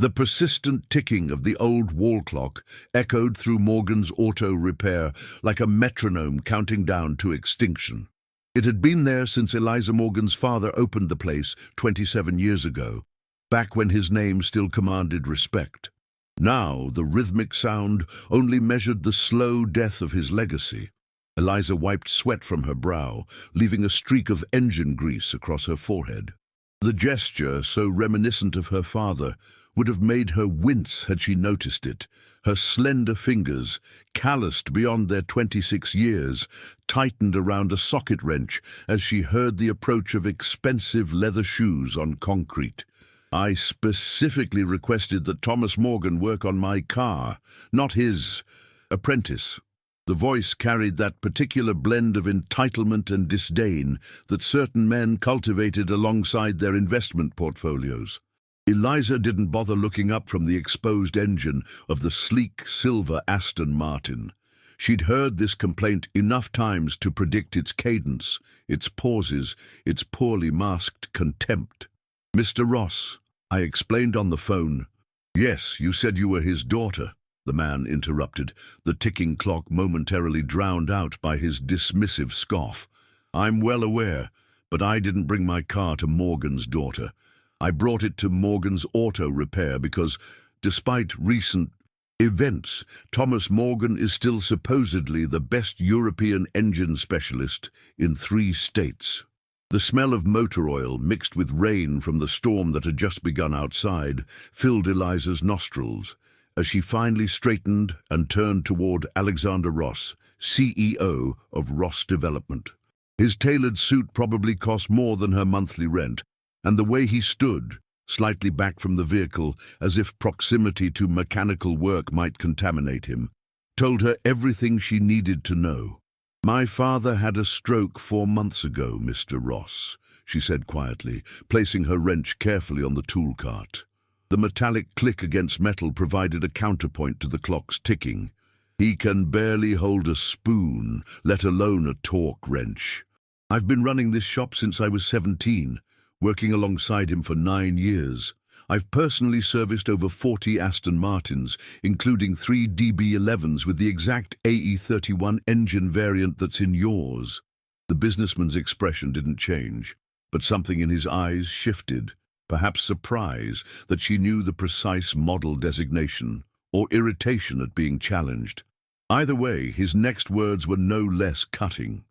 The persistent ticking of the old wall clock echoed through Morgan's auto repair like a metronome counting down to extinction. It had been there since Eliza Morgan's father opened the place 27 years ago, back when his name still commanded respect. Now the rhythmic sound only measured the slow death of his legacy. Eliza wiped sweat from her brow, leaving a streak of engine grease across her forehead. The gesture, so reminiscent of her father, would have made her wince had she noticed it. Her slender fingers, calloused beyond their 26 years, tightened around a socket wrench as she heard the approach of expensive leather shoes on concrete. "I specifically requested that Thomas Morgan work on my car, not his apprentice." The voice carried that particular blend of entitlement and disdain that certain men cultivated alongside their investment portfolios. Eliza didn't bother looking up from the exposed engine of the sleek silver Aston Martin. She'd heard this complaint enough times to predict its cadence, its pauses, its poorly masked contempt. "Mr. Ross," I explained on the phone. "Yes, you said you were his daughter," the man interrupted, the ticking clock momentarily drowned out by his dismissive scoff. "I'm well aware, but I didn't bring my car to Morgan's daughter. I brought it to Morgan's auto repair because, despite recent events, Thomas Morgan is still supposedly the best European engine specialist in 3 states. The smell of motor oil mixed with rain from the storm that had just begun outside filled Eliza's nostrils as she finally straightened and turned toward Alexander Ross, CEO of Ross Development. His tailored suit probably cost more than her monthly rent, and the way he stood, slightly back from the vehicle as if proximity to mechanical work might contaminate him, told her everything she needed to know. "My father had a stroke 4 months ago, Mr. Ross," she said quietly, placing her wrench carefully on the tool cart. The metallic click against metal provided a counterpoint to the clock's ticking. "He can barely hold a spoon, let alone a torque wrench. I've been running this shop since I was 17, working alongside him for 9 years. I've personally serviced over 40 Aston Martins, including 3 DB11s with the exact AE31 engine variant that's in yours." The businessman's expression didn't change, but something in his eyes shifted, perhaps surprise that she knew the precise model designation, or irritation at being challenged. Either way, his next words were no less cutting.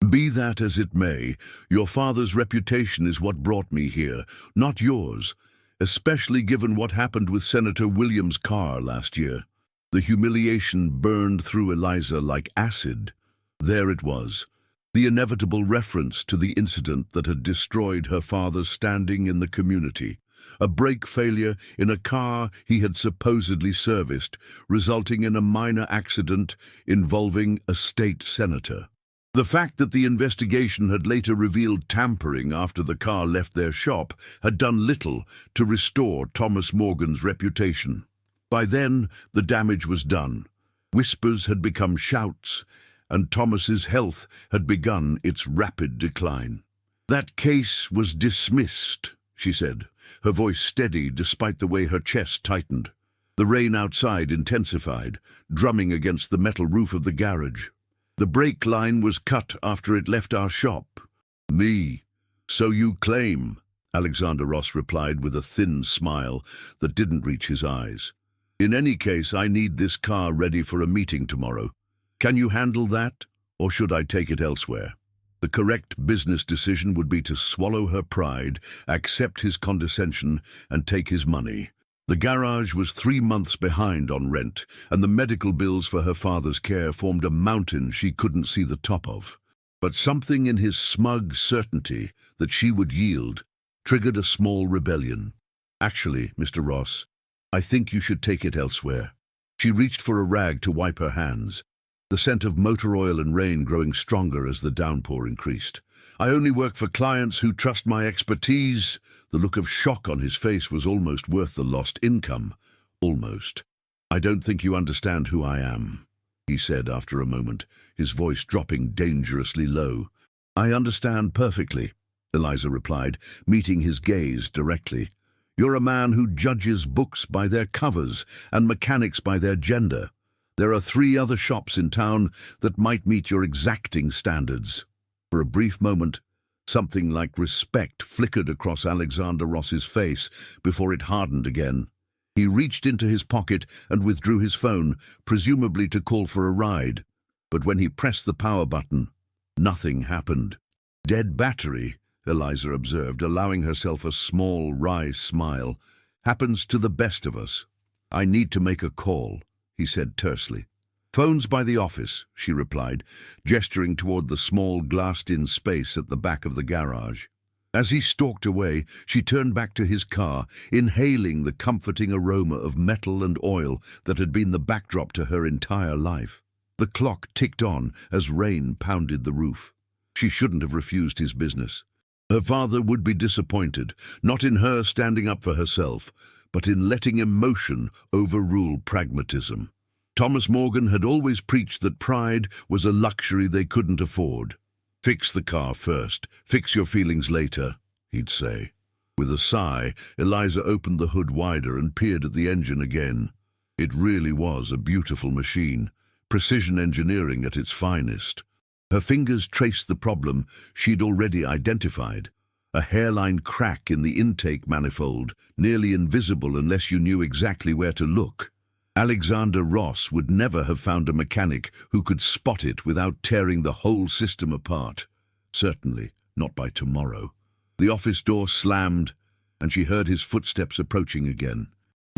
"Be that as it may, your father's reputation is what brought me here, not yours, especially given what happened with Senator Williams' car last year." The humiliation burned through Eliza like acid. There it was, the inevitable reference to the incident that had destroyed her father's standing in the community. A brake failure in a car he had supposedly serviced, resulting in a minor accident involving a state senator. The fact that the investigation had later revealed tampering after the car left their shop had done little to restore Thomas Morgan's reputation. By then, the damage was done. Whispers had become shouts, and Thomas's health had begun its rapid decline. "That case was dismissed," she said, her voice steady despite the way her chest tightened. The rain outside intensified, drumming against the metal roof of the garage. "The brake line was cut after it left our shop." "Me, so you claim," Alexander Ross replied with a thin smile that didn't reach his eyes. "In any case, I need this car ready for a meeting tomorrow. Can you handle that, or should I take it elsewhere?" The correct business decision would be to swallow her pride, accept his condescension, and take his money. The garage was 3 months behind on rent, and the medical bills for her father's care formed a mountain she couldn't see the top of. But something in his smug certainty that she would yield triggered a small rebellion. "Actually, Mr. Ross, I think you should take it elsewhere." She reached for a rag to wipe her hands, the scent of motor oil and rain growing stronger as the downpour increased. "I only work for clients who trust my expertise." The look of shock on his face was almost worth the lost income. Almost. "I don't think you understand who I am," he said after a moment, his voice dropping dangerously low. "I understand perfectly," Eliza replied, meeting his gaze directly. You're a man who judges books by their covers and mechanics by their gender. There are 3 other shops in town that might meet your exacting standards." For a brief moment, something like respect flickered across Alexander Ross's face before it hardened again. He reached into his pocket and withdrew his phone, presumably to call for a ride. But when he pressed the power button, nothing happened. "Dead battery," Eliza observed, allowing herself a small, wry smile. "Happens to the best of us." "I need to make a call," he said tersely. "Phone's by the office," she replied, gesturing toward the small glassed-in space at the back of the garage. As he stalked away, she turned back to his car, inhaling the comforting aroma of metal and oil that had been the backdrop to her entire life. The clock ticked on as rain pounded the roof. She shouldn't have refused his business. Her father would be disappointed, not in her standing up for herself, but in letting emotion overrule pragmatism. Thomas Morgan had always preached that pride was a luxury they couldn't afford. "Fix the car first, fix your feelings later," he'd say. With a sigh, Eliza opened the hood wider and peered at the engine again. It really was a beautiful machine, precision engineering at its finest. Her fingers traced the problem she'd already identified. A hairline crack in the intake manifold, nearly invisible unless you knew exactly where to look. Alexander Ross would never have found a mechanic who could spot it without tearing the whole system apart. Certainly not by tomorrow. The office door slammed, and she heard his footsteps approaching again.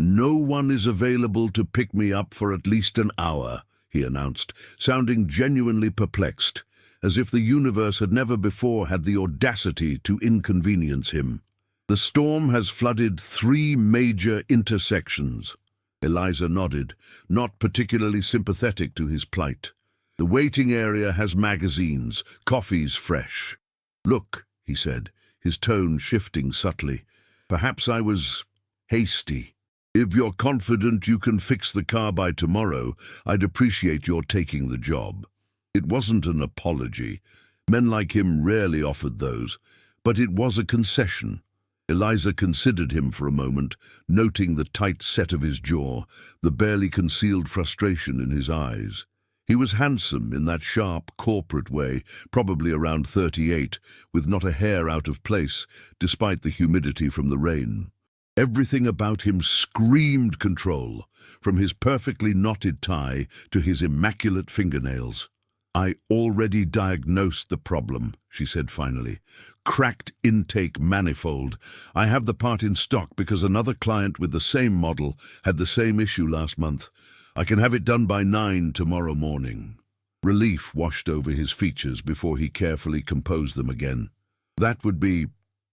"No one is available to pick me up for at least an hour," he announced, sounding genuinely perplexed, as if the universe had never before had the audacity to inconvenience him. "The storm has flooded 3 major intersections." Eliza nodded, not particularly sympathetic to his plight. "The waiting area has magazines, coffee's fresh." "Look," he said, his tone shifting subtly. "Perhaps I was hasty. If you're confident you can fix the car by tomorrow, I'd appreciate your taking the job." It wasn't an apology. Men like him rarely offered those, but it was a concession. Eliza considered him for a moment, noting the tight set of his jaw, the barely concealed frustration in his eyes. He was handsome in that sharp, corporate way, probably around 38, with not a hair out of place, despite the humidity from the rain. Everything about him screamed control, from his perfectly knotted tie to his immaculate fingernails. "I already diagnosed the problem," she said finally. "Cracked intake manifold. I have the part in stock because another client with the same model had the same issue last month. I can have it done by 9 tomorrow morning." Relief washed over his features before he carefully composed them again. "That would be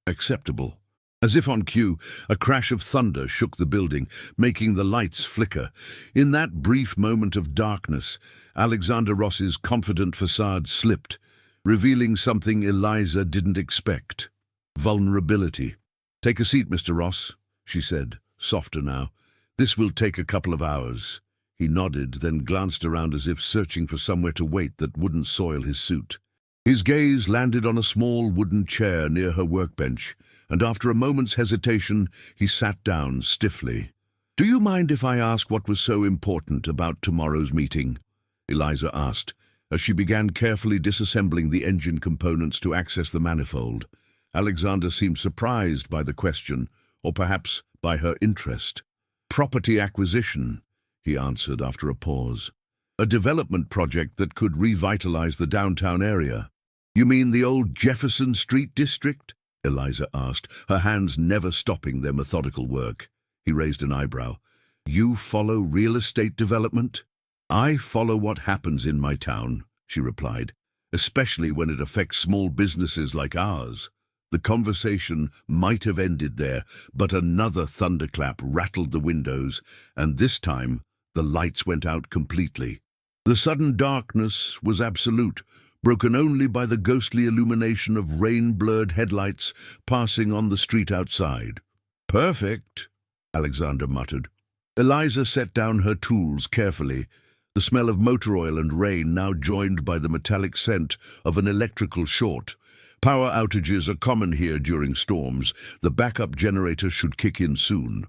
acceptable." As if on cue, a crash of thunder shook the building, making the lights flicker. In that brief moment of darkness, Alexander Ross's confident facade slipped, revealing something Eliza didn't expect. Vulnerability. "Take a seat, Mr. Ross," she said, softer now. "This will take a couple of hours." He nodded, then glanced around as if searching for somewhere to wait that wouldn't soil his suit. His gaze landed on a small wooden chair near her workbench, and after a moment's hesitation, he sat down stiffly. "Do you mind if I ask what was so important about tomorrow's meeting?" Eliza asked, as she began carefully disassembling the engine components to access the manifold. Alexander seemed surprised by the question, or perhaps by her interest. "Property acquisition," he answered after a pause. "A development project that could revitalize the downtown area." "You mean the old Jefferson Street district?" Eliza asked, her hands never stopping their methodical work. He raised an eyebrow. "You follow real estate development?" "I follow what happens in my town," she replied, "especially when it affects small businesses like ours." The conversation might have ended there, but another thunderclap rattled the windows, and this time the lights went out completely. The sudden darkness was absolute, broken only by the ghostly illumination of rain-blurred headlights passing on the street outside. "Perfect," Alexander muttered. Eliza set down her tools carefully, the smell of motor oil and rain now joined by the metallic scent of an electrical short, Power outages are common here during storms. The backup generator should kick in soon.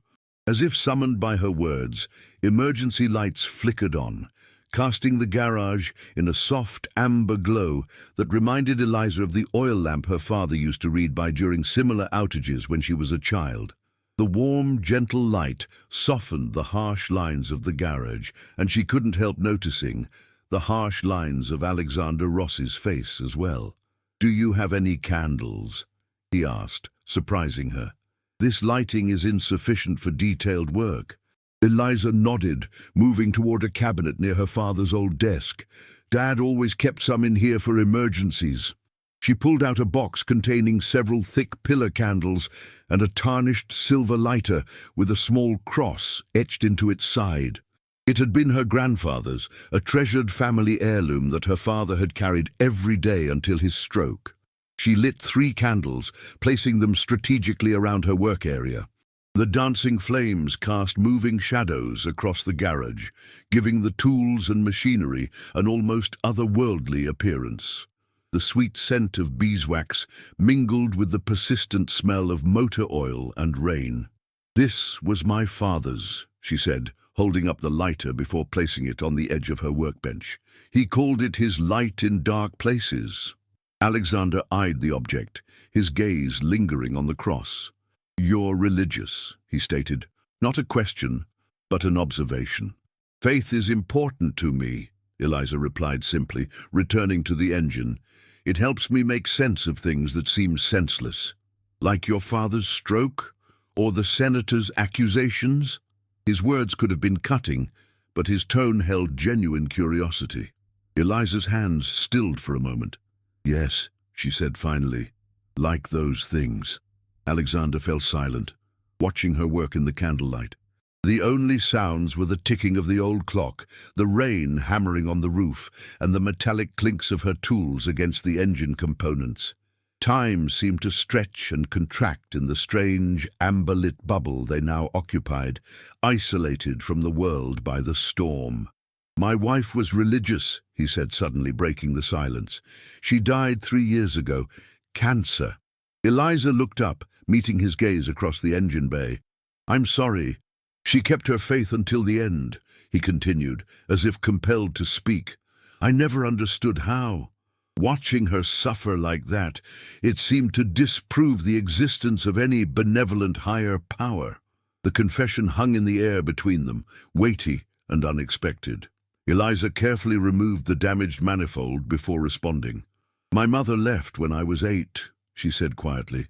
As if summoned by her words, emergency lights flickered on, casting the garage in a soft amber glow that reminded Eliza of the oil lamp her father used to read by during similar outages when she was a child. The warm, gentle light softened the harsh lines of the garage, and she couldn't help noticing the harsh lines of Alexander Ross's face as well. "Do you have any candles?" he asked, surprising her. "This lighting is insufficient for detailed work." Eliza nodded, moving toward a cabinet near her father's old desk. "Dad always kept some in here for emergencies." She pulled out a box containing several thick pillar candles and a tarnished silver lighter with a small cross etched into its side. It had been her grandfather's, a treasured family heirloom that her father had carried every day until his stroke. She lit 3 candles, placing them strategically around her work area. The dancing flames cast moving shadows across the garage, giving the tools and machinery an almost otherworldly appearance. The sweet scent of beeswax mingled with the persistent smell of motor oil and rain. "This was my father's," she said, holding up the lighter before placing it on the edge of her workbench. "He called it his light in dark places." Alexander eyed the object, his gaze lingering on the cross. "You're religious," he stated. "Not a question, but an observation." "Faith is important to me," Eliza replied simply, returning to the engine. "It helps me make sense of things that seem senseless." "Like your father's stroke? Or the senator's accusations?" His words could have been cutting, but his tone held genuine curiosity. Eliza's hands stilled for a moment. "Yes," she said finally, "like those things." Alexander fell silent, watching her work in the candlelight. The only sounds were the ticking of the old clock, the rain hammering on the roof, and the metallic clinks of her tools against the engine components. Time seemed to stretch and contract in the strange, amber-lit bubble they now occupied, isolated from the world by the storm. "My wife was religious," he said, suddenly breaking the silence. "She died 3 years ago. Cancer." Eliza looked up, meeting his gaze across the engine bay. "I'm sorry. She kept her faith until the end," he continued, as if compelled to speak. "I never understood how. Watching her suffer like that, it seemed to disprove the existence of any benevolent higher power." The confession hung in the air between them, weighty and unexpected. Eliza carefully removed the damaged manifold before responding. "My mother left when I was 8, she said quietly.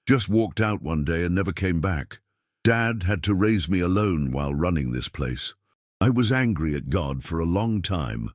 "Just walked out one day and never came back. Dad had to raise me alone while running this place. I was angry at God for a long time."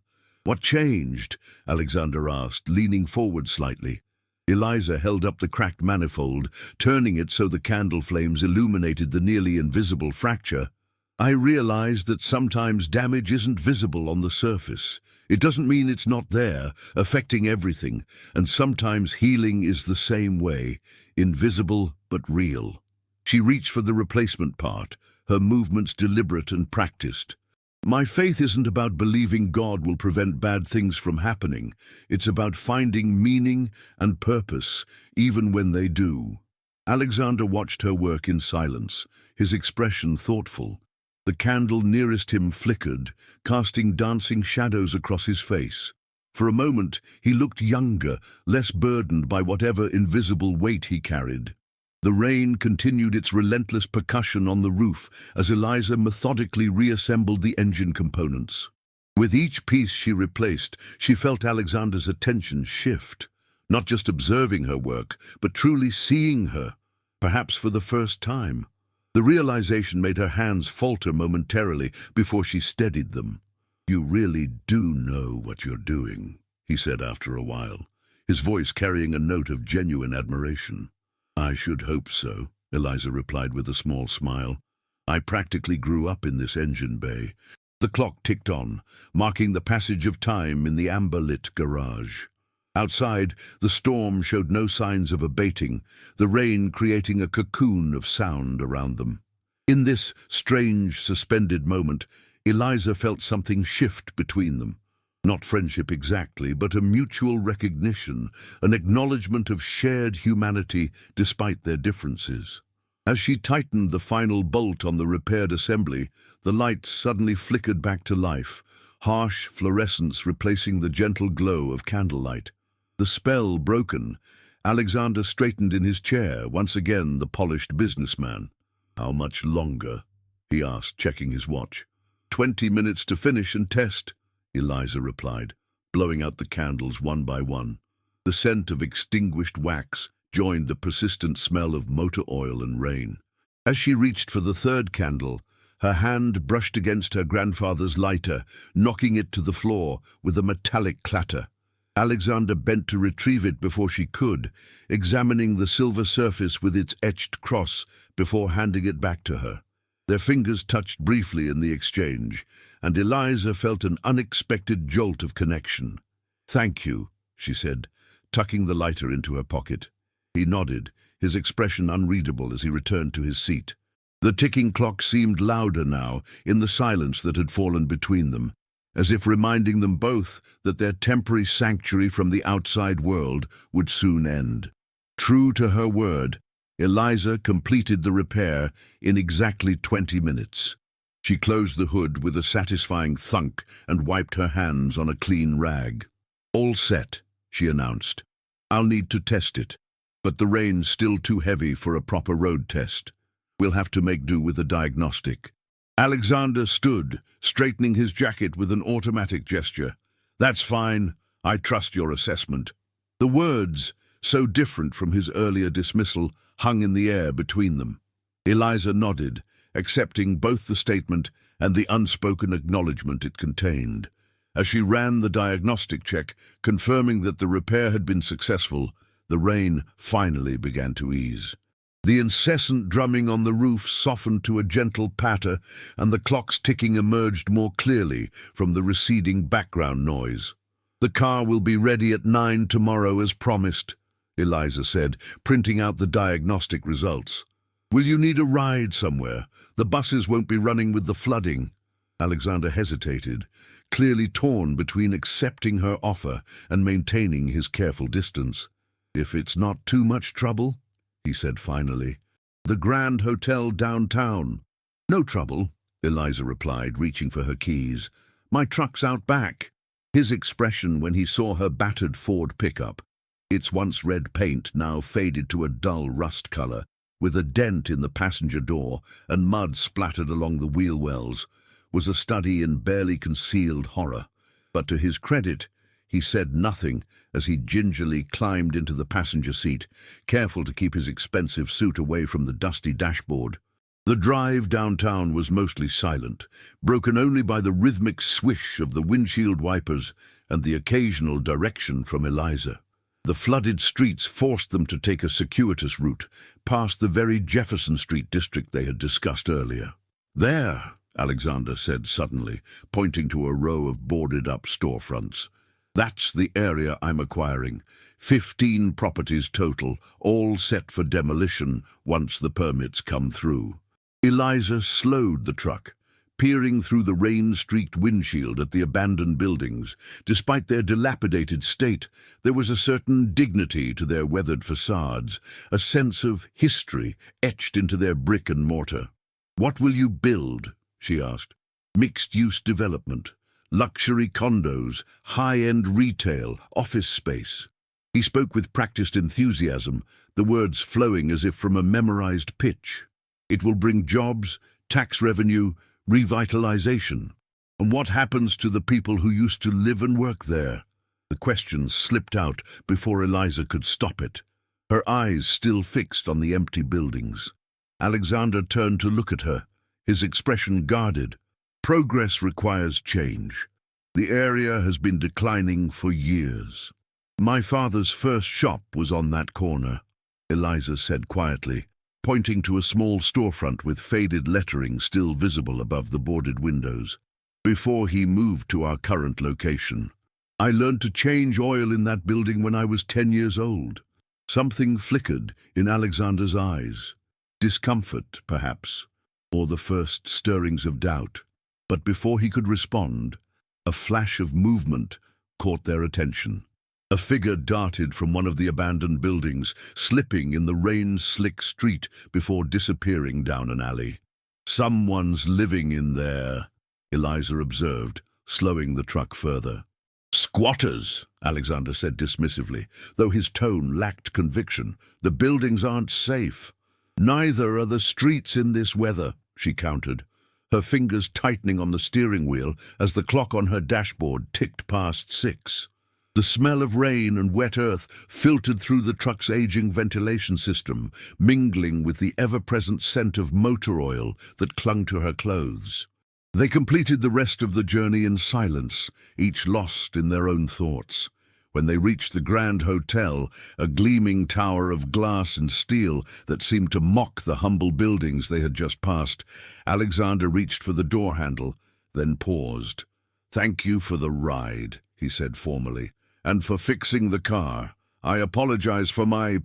"What changed?" Alexander asked, leaning forward slightly. Eliza held up the cracked manifold, turning it so the candle flames illuminated the nearly invisible fracture. "I realized that sometimes damage isn't visible on the surface. It doesn't mean it's not there, affecting everything, and sometimes healing is the same way, invisible but real." She reached for the replacement part, her movements deliberate and practiced. "My faith isn't about believing God will prevent bad things from happening. It's about finding meaning and purpose, even when they do." Alexander watched her work in silence, his expression thoughtful. The candle nearest him flickered, casting dancing shadows across his face. For a moment, he looked younger, less burdened by whatever invisible weight he carried. The rain continued its relentless percussion on the roof as Eliza methodically reassembled the engine components. With each piece she replaced, she felt Alexander's attention shift, not just observing her work, but truly seeing her, perhaps for the first time. The realization made her hands falter momentarily before she steadied them. "You really do know what you're doing," he said after a while, his voice carrying a note of genuine admiration. "I should hope so," Eliza replied with a small smile. "I practically grew up in this engine bay." The clock ticked on, marking the passage of time in the amber-lit garage. Outside, the storm showed no signs of abating, the rain creating a cocoon of sound around them. In this strange, suspended moment, Eliza felt something shift between them. Not friendship exactly, but a mutual recognition, an acknowledgement of shared humanity despite their differences. As she tightened the final bolt on the repaired assembly, the lights suddenly flickered back to life, harsh fluorescence replacing the gentle glow of candlelight. The spell broken, Alexander straightened in his chair, once again the polished businessman. "How much longer?" he asked, checking his watch. 20 minutes to finish and test," Eliza replied, blowing out the candles one by one. The scent of extinguished wax joined the persistent smell of motor oil and rain. As she reached for the third candle, her hand brushed against her grandfather's lighter, knocking it to the floor with a metallic clatter. Alexander bent to retrieve it before she could, examining the silver surface with its etched cross before handing it back to her. Their fingers touched briefly in the exchange, and Eliza felt an unexpected jolt of connection. "Thank you," she said, tucking the lighter into her pocket. He nodded, his expression unreadable as he returned to his seat. The ticking clock seemed louder now, in the silence that had fallen between them, as if reminding them both that their temporary sanctuary from the outside world would soon end. True to her word, Eliza completed the repair in exactly 20 minutes. She closed the hood with a satisfying thunk and wiped her hands on a clean rag. "All set," she announced. "I'll need to test it, but the rain's still too heavy for a proper road test. We'll have to make do with a diagnostic." Alexander stood, straightening his jacket with an automatic gesture. "That's fine. I trust your assessment." The words, so different from his earlier dismissal, hung in the air between them. Eliza nodded, accepting both the statement and the unspoken acknowledgement it contained. As she ran the diagnostic check, confirming that the repair had been successful, the rain finally began to ease. The incessant drumming on the roof softened to a gentle patter, and the clock's ticking emerged more clearly from the receding background noise. "The car will be ready at 9 tomorrow as promised," Eliza said, printing out the diagnostic results. "Will you need a ride somewhere? The buses won't be running with the flooding." Alexander hesitated, clearly torn between accepting her offer and maintaining his careful distance. "If it's not too much trouble," he said finally. "The Grand Hotel downtown." "No trouble," Eliza replied, reaching for her keys. "My truck's out back." His expression when he saw her battered Ford pickup, its once red paint now faded to a dull rust color, with a dent in the passenger door and mud splattered along the wheel wells, was a study in barely concealed horror. But to his credit, he said nothing as he gingerly climbed into the passenger seat, careful to keep his expensive suit away from the dusty dashboard. The drive downtown was mostly silent, broken only by the rhythmic swish of the windshield wipers and the occasional direction from Eliza. The flooded streets forced them to take a circuitous route, past the very Jefferson Street district they had discussed earlier. "There," Alexander said suddenly, pointing to a row of boarded-up storefronts. "That's the area I'm acquiring. 15 properties total, all set for demolition once the permits come through." Eliza slowed the truck, peering through the rain-streaked windshield at the abandoned buildings. Despite their dilapidated state, there was a certain dignity to their weathered facades, a sense of history etched into their brick and mortar. "What will you build?" she asked. "Mixed-use development, luxury condos, high-end retail, office space." He spoke with practiced enthusiasm, the words flowing as if from a memorized pitch. "It will bring jobs, tax revenue, revitalization. And what happens to the people who used to live and work there?" The question slipped out before Eliza could stop it, her eyes still fixed on the empty buildings. Alexander turned to look at her, his expression guarded. "Progress requires change. The area has been declining for years." "My father's first shop was on that corner," Eliza said quietly, pointing to a small storefront with faded lettering still visible above the boarded windows. "Before he moved to our current location. I learned to change oil in that building when I was 10 years old." Something flickered in Alexander's eyes. Discomfort, perhaps, or the first stirrings of doubt. But before he could respond, A flash of movement caught their attention. A figure darted from one of the abandoned buildings, slipping in the rain-slick street before disappearing down an alley. "Someone's living in there," Eliza observed, slowing the truck further. "Squatters," Alexander said dismissively, though his tone lacked conviction. "The buildings aren't safe." "Neither are the streets in this weather," she countered, her fingers tightening on the steering wheel as the clock on her dashboard ticked past 6. The smell of rain and wet earth filtered through the truck's aging ventilation system, mingling with the ever-present scent of motor oil that clung to her clothes. They completed the rest of the journey in silence, each lost in their own thoughts. When they reached the Grand Hotel, a gleaming tower of glass and steel that seemed to mock the humble buildings they had just passed, Alexander reached for the door handle, then paused. "Thank you for the ride," he said formally, "and for fixing the car. I apologize for my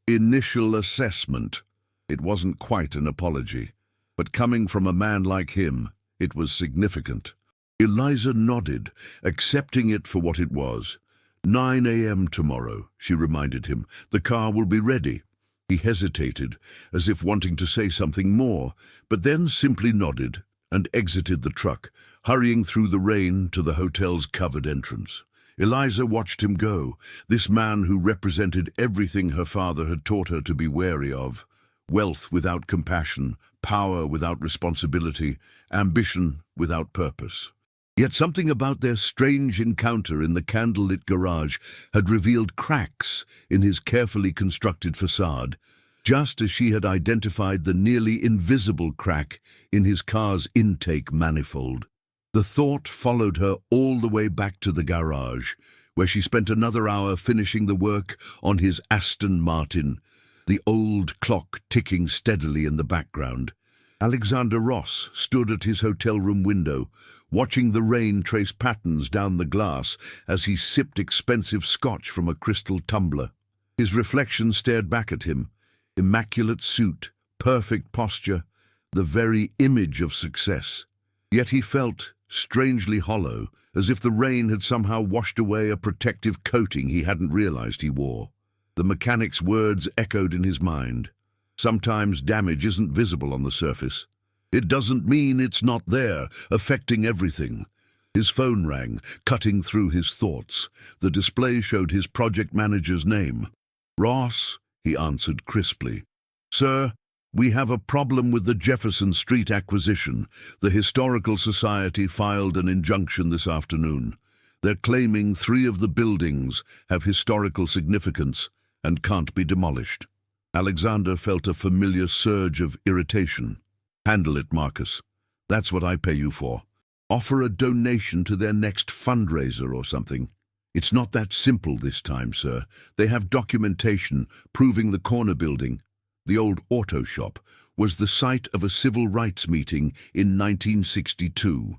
initial assessment." It wasn't quite an apology, but coming from a man like him, it was significant. Eliza nodded, accepting it for what it was. 9 a.m. tomorrow, she reminded him. "The car will be ready." He hesitated, as if wanting to say something more, but then simply nodded and exited the truck, hurrying through the rain to the hotel's covered entrance. Eliza watched him go, this man who represented everything her father had taught her to be wary of. Wealth without compassion, power without responsibility, ambition without purpose. Yet something about their strange encounter in the candlelit garage had revealed cracks in his carefully constructed facade, just as she had identified the nearly invisible crack in his car's intake manifold. The thought followed her all the way back to the garage, where she spent another hour finishing the work on his Aston Martin, the old clock ticking steadily in the background. Alexander Ross stood at his hotel room window, watching the rain trace patterns down the glass as he sipped expensive scotch from a crystal tumbler. His reflection stared back at him, immaculate suit, perfect posture, the very image of success. Yet he felt strangely hollow, as if the rain had somehow washed away a protective coating he hadn't realized he wore. The mechanic's words echoed in his mind. "Sometimes damage isn't visible on the surface. It doesn't mean it's not there, affecting everything." His phone rang, cutting through his thoughts. The display showed his project manager's name. "Ross," he answered crisply. "Sir, we have a problem with the Jefferson Street acquisition. The Historical Society filed an injunction this afternoon. They're claiming 3 of the buildings have historical significance and can't be demolished." Alexander felt a familiar surge of irritation. "Handle it, Marcus. That's what I pay you for. Offer a donation to their next fundraiser or something." "It's not that simple this time, sir. They have documentation proving the corner building, the old auto shop, was the site of a civil rights meeting in 1962.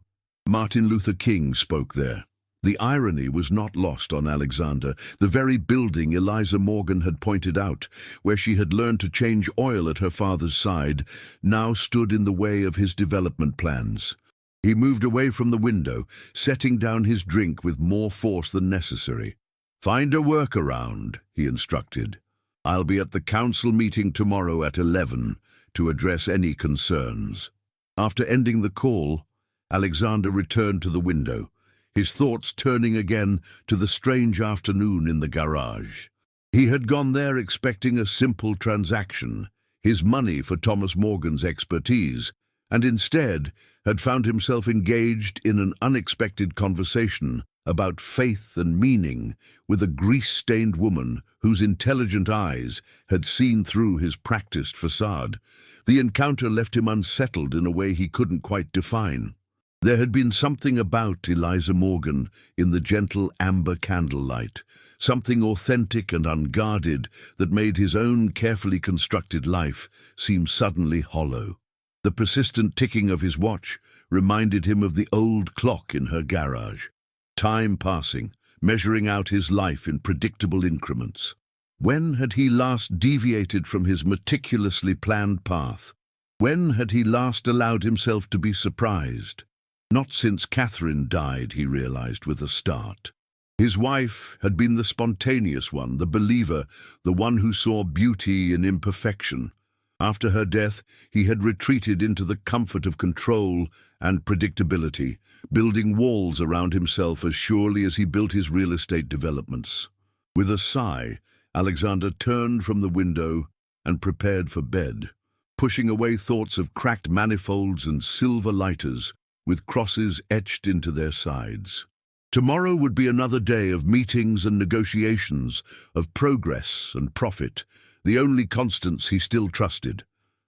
Martin Luther King spoke there." The irony was not lost on Alexander. The very building Eliza Morgan had pointed out, where she had learned to change oil at her father's side, now stood in the way of his development plans. He moved away from the window, setting down his drink with more force than necessary. "Find a workaround," he instructed. "I'll be at the council meeting tomorrow at 11 to address any concerns." After ending the call, Alexander returned to the window, his thoughts turning again to the strange afternoon in the garage. He had gone there expecting a simple transaction, his money for Thomas Morgan's expertise, and instead had found himself engaged in an unexpected conversation about faith and meaning with a grease-stained woman whose intelligent eyes had seen through his practiced facade. The encounter left him unsettled in a way he couldn't quite define. There had been something about Eliza Morgan in the gentle amber candlelight, something authentic and unguarded that made his own carefully constructed life seem suddenly hollow. The persistent ticking of his watch reminded him of the old clock in her garage. Time passing, measuring out his life in predictable increments. When had he last deviated from his meticulously planned path? When had he last allowed himself to be surprised? Not since Catherine died, he realized with a start. His wife had been the spontaneous one, the believer, the one who saw beauty in imperfection. After her death, he had retreated into the comfort of control and predictability, building walls around himself as surely as he built his real estate developments. With a sigh, Alexander turned from the window and prepared for bed, pushing away thoughts of cracked manifolds and silver lighters with crosses etched into their sides. Tomorrow would be another day of meetings and negotiations, of progress and profit, the only constants he still trusted.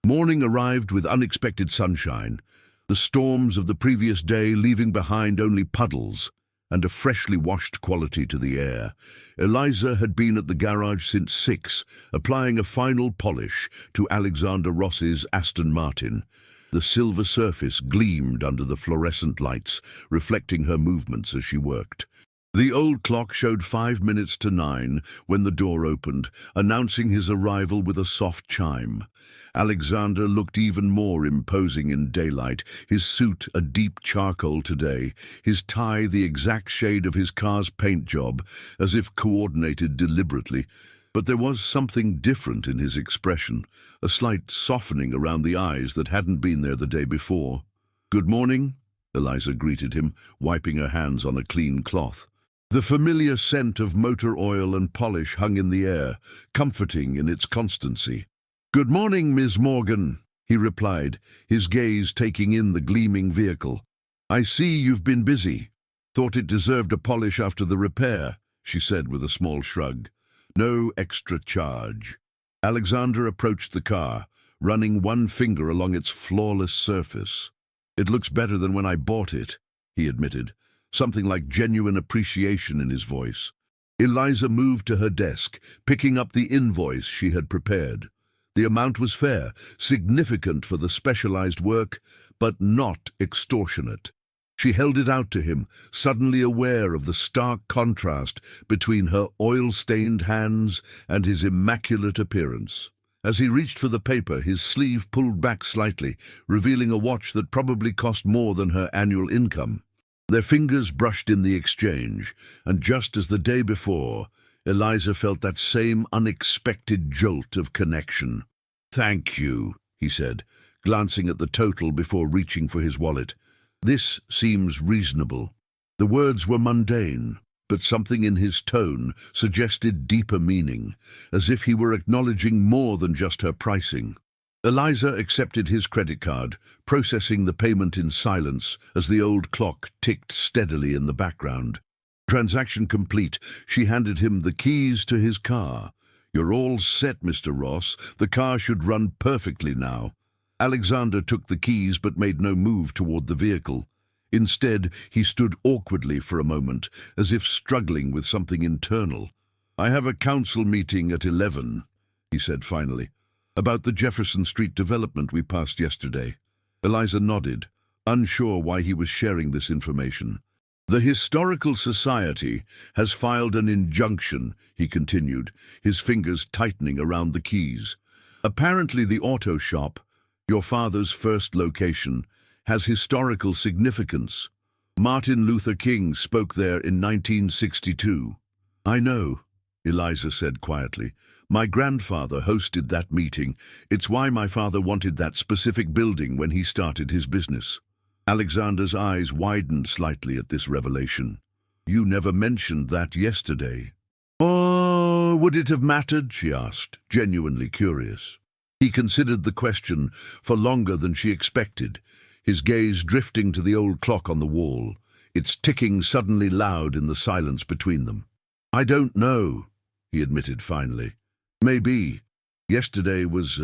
Morning arrived with unexpected sunshine, the storms of the previous day leaving behind only puddles and a freshly washed quality to the air. Eliza had been at the garage since 6, applying a final polish to Alexander Ross's Aston Martin. The silver surface gleamed under the fluorescent lights, reflecting her movements as she worked. The old clock showed 5 minutes to 9 when the door opened, announcing his arrival with a soft chime. Alexander looked even more imposing in daylight, his suit a deep charcoal today, his tie the exact shade of his car's paint job, as if coordinated deliberately. But there was something different in his expression, a slight softening around the eyes that hadn't been there the day before. "Good morning," Eliza greeted him, wiping her hands on a clean cloth. The familiar scent of motor oil and polish hung in the air, comforting in its constancy. "Good morning, Miss Morgan," he replied, his gaze taking in the gleaming vehicle. "I see you've been busy. Thought it deserved a polish after the repair," she said with a small shrug. "No extra charge." Alexander approached the car, running one finger along its flawless surface. "It looks better than when I bought it," he admitted, something like genuine appreciation in his voice. Eliza moved to her desk, picking up the invoice she had prepared. The amount was fair, significant for the specialized work, but not extortionate. She held it out to him, suddenly aware of the stark contrast between her oil-stained hands and his immaculate appearance. As he reached for the paper, his sleeve pulled back slightly, revealing a watch that probably cost more than her annual income. Their fingers brushed in the exchange, and just as the day before, Eliza felt that same unexpected jolt of connection. "Thank you," he said, glancing at the total before reaching for his wallet. "This seems reasonable." The words were mundane, but something in his tone suggested deeper meaning, as if he were acknowledging more than just her pricing. Eliza accepted his credit card, processing the payment in silence as the old clock ticked steadily in the background. Transaction complete, she handed him the keys to his car. "You're all set, Mr. Ross. The car should run perfectly now." Alexander took the keys but made no move toward the vehicle. Instead, he stood awkwardly for a moment, as if struggling with something internal. "I have a council meeting at 11, he said finally, "about the Jefferson Street development we passed yesterday." Eliza nodded, unsure why he was sharing this information. "The Historical Society has filed an injunction," he continued, his fingers tightening around the keys. "Apparently the auto shop, your father's first location, has historical significance. Martin Luther King spoke there in 1962. "I know," Eliza said quietly. "My grandfather hosted that meeting. It's why my father wanted that specific building when he started his business." Alexander's eyes widened slightly at this revelation. "You never mentioned that yesterday." "Oh, would it have mattered?" she asked, genuinely curious. He considered the question for longer than she expected, his gaze drifting to the old clock on the wall, its ticking suddenly loud in the silence between them. "I don't know," he admitted finally. "Maybe. Yesterday was,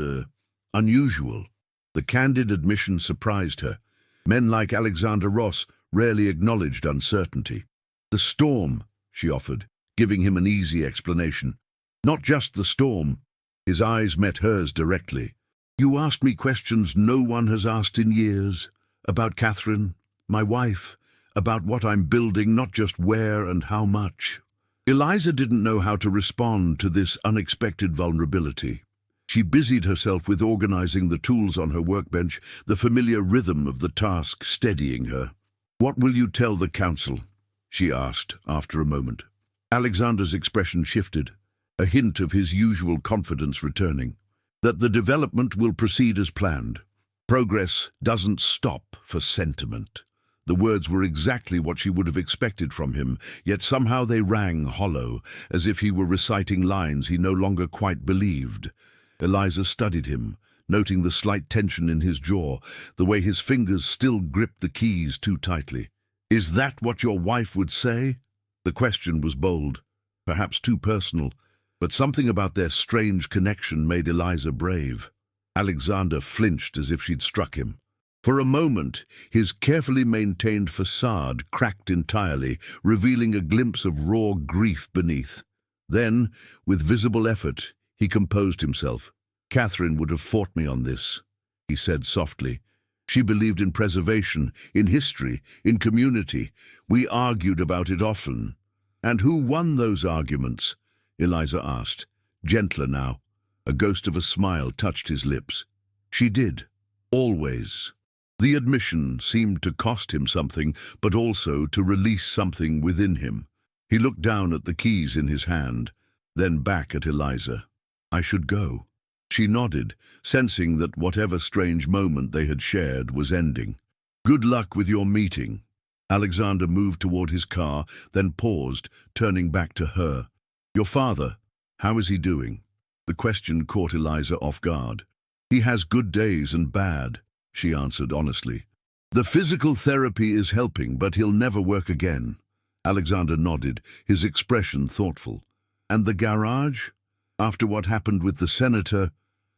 unusual." The candid admission surprised her. Men like Alexander Ross rarely acknowledged uncertainty. "The storm," she offered, giving him an easy explanation. "Not just the storm." His eyes met hers directly. "You asked me questions no one has asked in years. About Catherine, my wife, about what I'm building, not just where and how much." Eliza didn't know how to respond to this unexpected vulnerability. She busied herself with organizing the tools on her workbench, the familiar rhythm of the task steadying her. "What will you tell the council?" she asked after a moment. Alexander's expression shifted, a hint of his usual confidence returning. "That the development will proceed as planned. Progress doesn't stop for sentiment." The words were exactly what she would have expected from him, yet somehow they rang hollow, as if he were reciting lines he no longer quite believed. Eliza studied him, noting the slight tension in his jaw, the way his fingers still gripped the keys too tightly. "Is that what your wife would say?" The question was bold, perhaps too personal, but something about their strange connection made Eliza brave. Alexander flinched as if she'd struck him. For a moment, his carefully maintained facade cracked entirely, revealing a glimpse of raw grief beneath. Then, with visible effort, he composed himself. "Catherine would have fought me on this," he said softly. "She believed in preservation, in history, in community. We argued about it often." "And who won those arguments?" Eliza asked, gentler now. A ghost of a smile touched his lips. "She did. Always." The admission seemed to cost him something, but also to release something within him. He looked down at the keys in his hand, then back at Eliza. "I should go." She nodded, sensing that whatever strange moment they had shared was ending. "Good luck with your meeting." Alexander moved toward his car, then paused, turning back to her. "Your father, how is he doing?" The question caught Eliza off guard. "He has good days and bad," she answered honestly. "The physical therapy is helping, but he'll never work again." Alexander nodded, his expression thoughtful. "And the garage? After what happened with the senator?"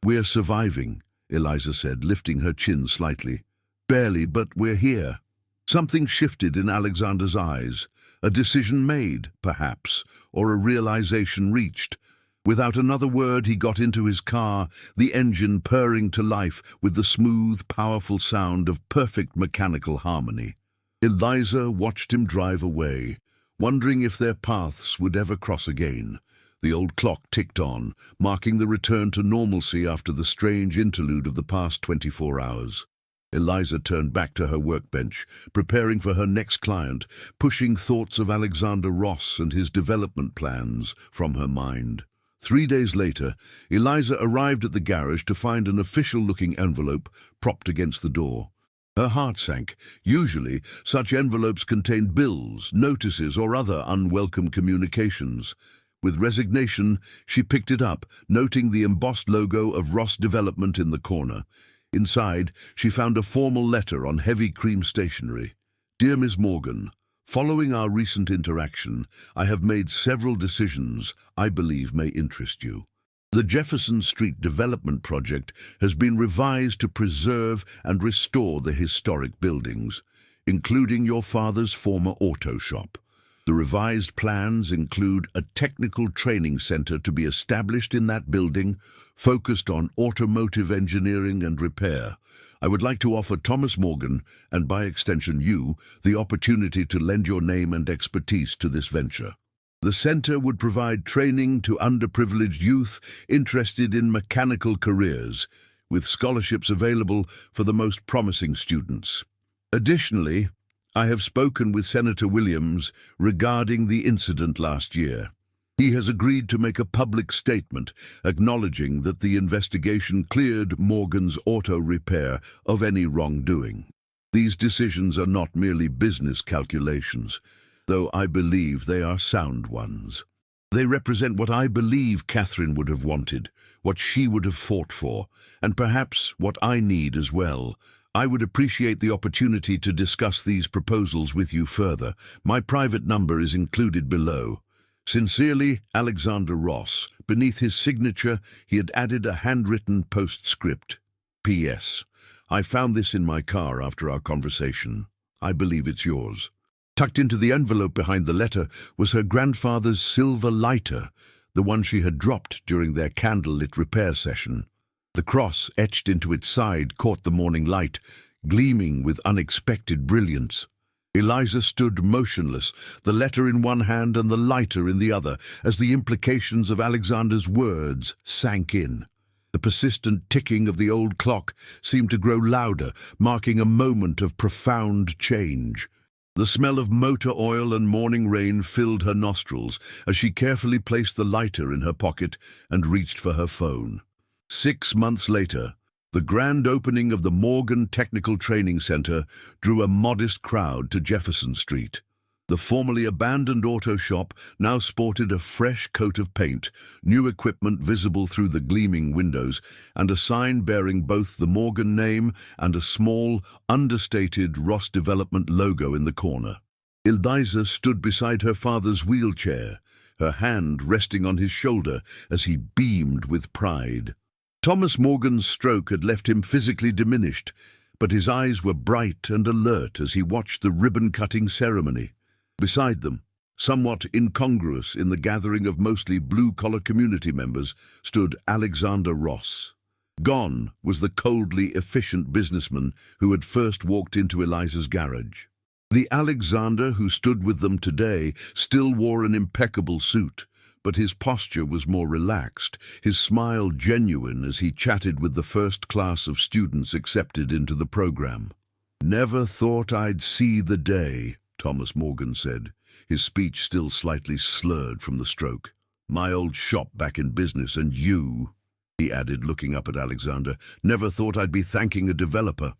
"We're surviving," Eliza said, lifting her chin slightly. "Barely, but we're here." Something shifted in Alexander's eyes. A decision made, perhaps, or a realization reached. Without another word, he got into his car, the engine purring to life with the smooth, powerful sound of perfect mechanical harmony. Eliza watched him drive away, wondering if their paths would ever cross again. The old clock ticked on, marking the return to normalcy after the strange interlude of the past 24 hours. Eliza turned back to her workbench, preparing for her next client, pushing thoughts of Alexander Ross and his development plans from her mind. 3 days later, Eliza arrived at the garage to find an official-looking envelope propped against the door. Her heart sank. Usually, such envelopes contained bills, notices, or other unwelcome communications. With resignation, she picked it up, noting the embossed logo of Ross Development in the corner. Inside, she found a formal letter on heavy cream stationery. "Dear Ms. Morgan, following our recent interaction, I have made several decisions I believe may interest you. The Jefferson Street Development Project has been revised to preserve and restore the historic buildings, including your father's former auto shop. The revised plans include a technical training center to be established in that building, focused on automotive engineering and repair. I would like to offer Thomas Morgan, and by extension you, the opportunity to lend your name and expertise to this venture. The center would provide training to underprivileged youth interested in mechanical careers, with scholarships available for the most promising students. Additionally, I have spoken with Senator Williams regarding the incident last year. He has agreed to make a public statement acknowledging that the investigation cleared Morgan's auto repair of any wrongdoing. These decisions are not merely business calculations, though I believe they are sound ones. They represent what I believe Catherine would have wanted, what she would have fought for, and perhaps what I need as well. I would appreciate the opportunity to discuss these proposals with you further. My private number is included below. Sincerely, Alexander Ross. Beneath his signature, he had added a handwritten postscript. P.S. I found this in my car after our conversation. I believe it's yours. Tucked into the envelope behind the letter was her grandfather's silver lighter, the one she had dropped during their candlelit repair session. The cross etched into its side caught the morning light, gleaming with unexpected brilliance. Eliza stood motionless, the letter in one hand and the lighter in the other, as the implications of Alexander's words sank in. The persistent ticking of the old clock seemed to grow louder, marking a moment of profound change. The smell of motor oil and morning rain filled her nostrils as she carefully placed the lighter in her pocket and reached for her phone. 6 months later, the grand opening of the Morgan Technical Training Center drew a modest crowd to Jefferson Street. The formerly abandoned auto shop now sported a fresh coat of paint, new equipment visible through the gleaming windows, and a sign bearing both the Morgan name and a small, understated Ross Development logo in the corner. Eliza stood beside her father's wheelchair, her hand resting on his shoulder as he beamed with pride. Thomas Morgan's stroke had left him physically diminished, but his eyes were bright and alert as he watched the ribbon-cutting ceremony. Beside them, somewhat incongruous in the gathering of mostly blue-collar community members, stood Alexander Ross. Gone was the coldly efficient businessman who had first walked into Eliza's garage. The Alexander who stood with them today still wore an impeccable suit, but his posture was more relaxed, his smile genuine as he chatted with the first class of students accepted into the program. "Never thought I'd see the day," Thomas Morgan said, his speech still slightly slurred from the stroke. "My old shop back in business, and you," he added, looking up at Alexander. "Never thought I'd be thanking a developer."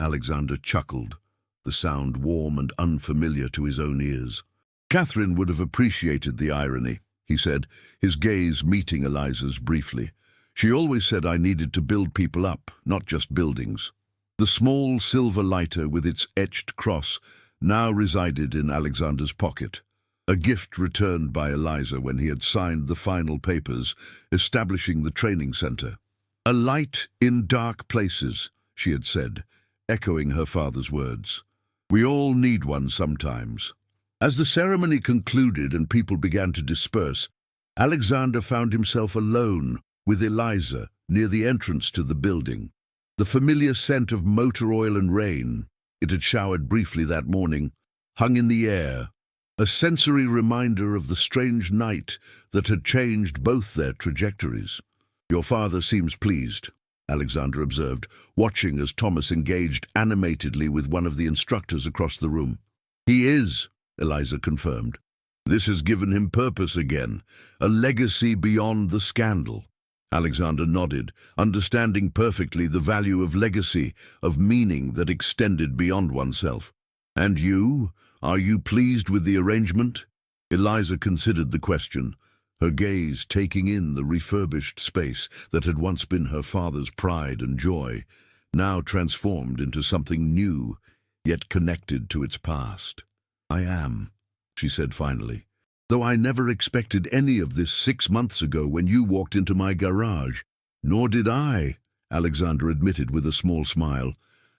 Alexander chuckled, the sound warm and unfamiliar to his own ears. "Catherine would have appreciated the irony," he said, his gaze meeting Eliza's briefly. "She always said I needed to build people up, not just buildings." The small silver lighter with its etched cross now resided in Alexander's pocket, a gift returned by Eliza when he had signed the final papers establishing the training center. "A light in dark places," she had said, echoing her father's words. "We all need one sometimes." As the ceremony concluded and people began to disperse, Alexander found himself alone with Eliza near the entrance to the building. The familiar scent of motor oil and rain, it had showered briefly that morning, hung in the air, a sensory reminder of the strange night that had changed both their trajectories. "Your father seems pleased," Alexander observed, watching as Thomas engaged animatedly with one of the instructors across the room. "He is," Eliza confirmed. "This has given him purpose again, a legacy beyond the scandal." Alexander nodded, understanding perfectly the value of legacy, of meaning that extended beyond oneself. "And you? Are you pleased with the arrangement?" Eliza considered the question, her gaze taking in the refurbished space that had once been her father's pride and joy, now transformed into something new, yet connected to its past. "I am," she said finally. "Though I never expected any of this 6 months ago when you walked into my garage." "Nor did I," Alexander admitted with a small smile.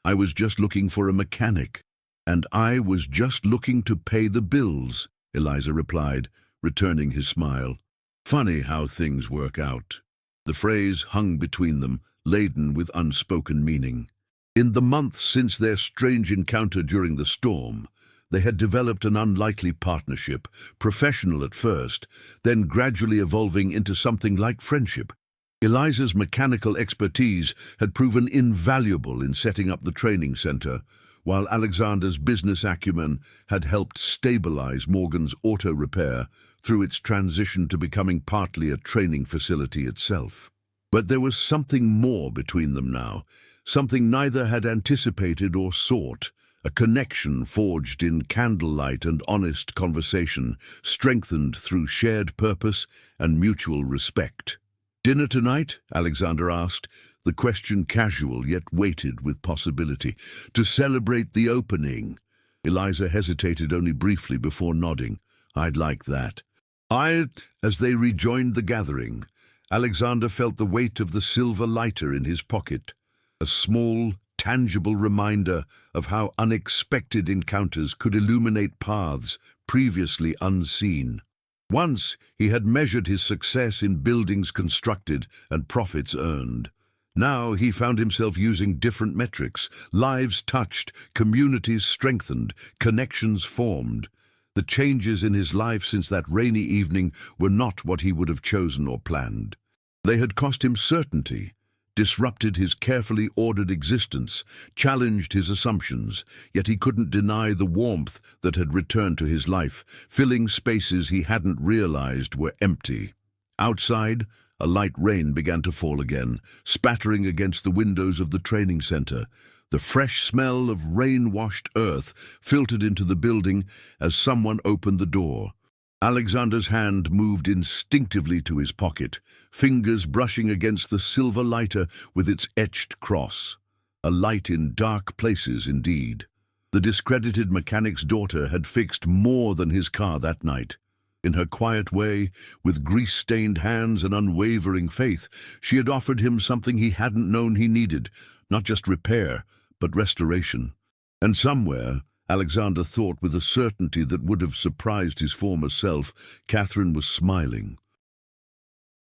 "I was just looking for a mechanic." "And I was just looking to pay the bills," Eliza replied, returning his smile. "Funny how things work out." The phrase hung between them, laden with unspoken meaning. In the months since their strange encounter during the storm, they had developed an unlikely partnership, professional at first, then gradually evolving into something like friendship. Eliza's mechanical expertise had proven invaluable in setting up the training center, while Alexander's business acumen had helped stabilize Morgan's auto repair through its transition to becoming partly a training facility itself. But there was something more between them now, something neither had anticipated or sought. A connection forged in candlelight and honest conversation, strengthened through shared purpose and mutual respect. "Dinner tonight?" Alexander asked, the question casual yet weighted with possibility. "To celebrate the opening." Eliza hesitated only briefly before nodding. "I'd like that." As they rejoined the gathering, Alexander felt the weight of the silver lighter in his pocket, a small, tangible reminder of how unexpected encounters could illuminate paths previously unseen. Once he had measured his success in buildings constructed and profits earned. Now he found himself using different metrics, lives touched, communities strengthened, connections formed. The changes in his life since that rainy evening were not what he would have chosen or planned. They had cost him certainty, disrupted his carefully ordered existence, challenged his assumptions, yet he couldn't deny the warmth that had returned to his life, filling spaces he hadn't realized were empty. Outside, a light rain began to fall again, spattering against the windows of the training center. The fresh smell of rain-washed earth filtered into the building as someone opened the door. Alexander's hand moved instinctively to his pocket, fingers brushing against the silver lighter with its etched cross. A light in dark places indeed. The discredited mechanic's daughter had fixed more than his car that night. In her quiet way, with grease-stained hands and unwavering faith, she had offered him something he hadn't known he needed, not just repair, but restoration. And somewhere, Alexander thought with a certainty that would have surprised his former self, Catherine was smiling.